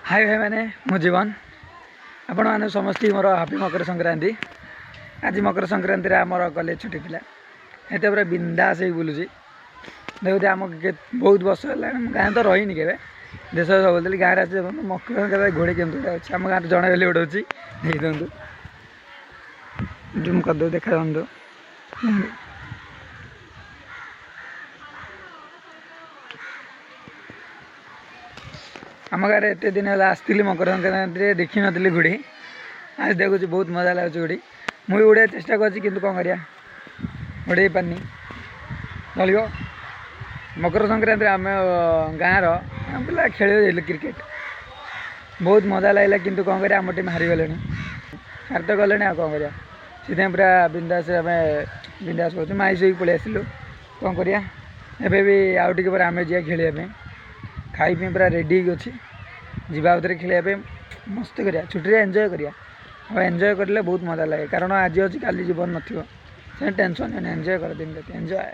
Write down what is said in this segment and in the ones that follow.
हाय भाई मैंने मो जीवन आपण मैंने समस्त मोर हापी मकर संक्रांति। आज मकर संक्रांति आमर कॉलेज छुट्टी थी ये पूरा बिंदास ही बुलूची देखते आम बहुत वर्ष है गाँव तो रही के देश सब गाँव आस मकर संक्रांति घोड़े केमती गोटे अच्छे आम गाँव जड़े बेले गोटे अच्छी देख दिखाँ जूम करदे देखा दिखाँ आम गाँव एत दिन है आसती मकर संक्रांति देखी नी घोड़ी आज देखुची बहुत मजा लगुच घोड़ी मुझे उड़े चेष्टा कर कौन करिया उड़े पानी चलो मकर संक्रांति आम गाँव पिला खेल क्रिकेट बहुत मजा लगला किंतु कौन करिया आम टीम हारीगले हार तो गले आ कौन करिया सीधे पूरा बिंदास आम बिंदास कर माई शोक पलि आसलु कौन करिया एबे भी आउ टिके पर आम जा खेलिया खाई पी पूरा रेडी अच्छी जीवा उधर खेलिया मस्त करिया छुट्टी एंजॉय करिया और एंजॉय करले बहुत मजा लगे कारण आज अच्छी काली जीवन नथिबो से टेंशन नहीं एंजॉय कर दिन रात एंजॉय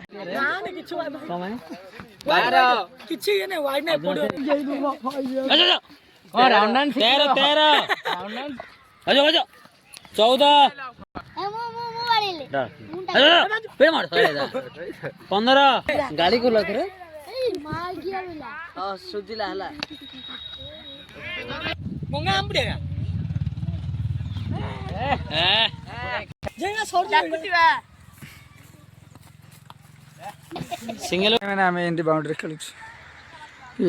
गाड़ी को लग सिंगल मैंने आम एमती बाउंड्री खेलु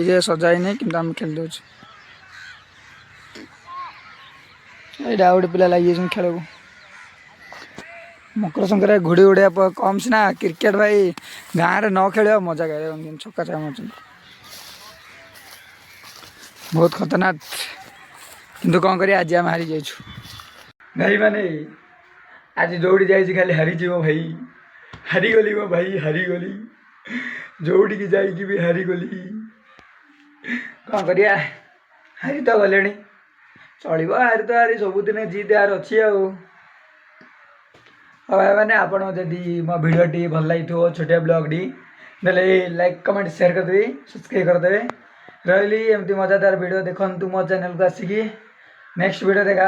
ये सजाई नहीं कि आम खेल दे यहाँ गोटे पिला लगी खेल को मकर संक्रांति घोड़ी उड़िया कम सीना क्रिकेट भाई गाँव में न खेल मजा कर छक्का छक्का बहुत खतरनाक किंतु कौन कर आज आम हारी जाइछु भाई माने आज दौड़ी जाइए खाली हारीजी मो भाई हारीगली मो भाई हारीगली जोड़ी की जाइए भी हारीगली कौन करिया हारी तो गले चलो हारी तो हारी सबुदिन जीत यार अच्छी भाई मैंने आपड़ जदि मो भिडी भल लगी छोटिया ब्लॉगटी ना लाइक कमेंट शेयर करदेवी सब्सक्राइब करदे रही एमती मजादार वीडियो देखु मो चैनल को आसिकी नेक्स्ट वीडियो देखा।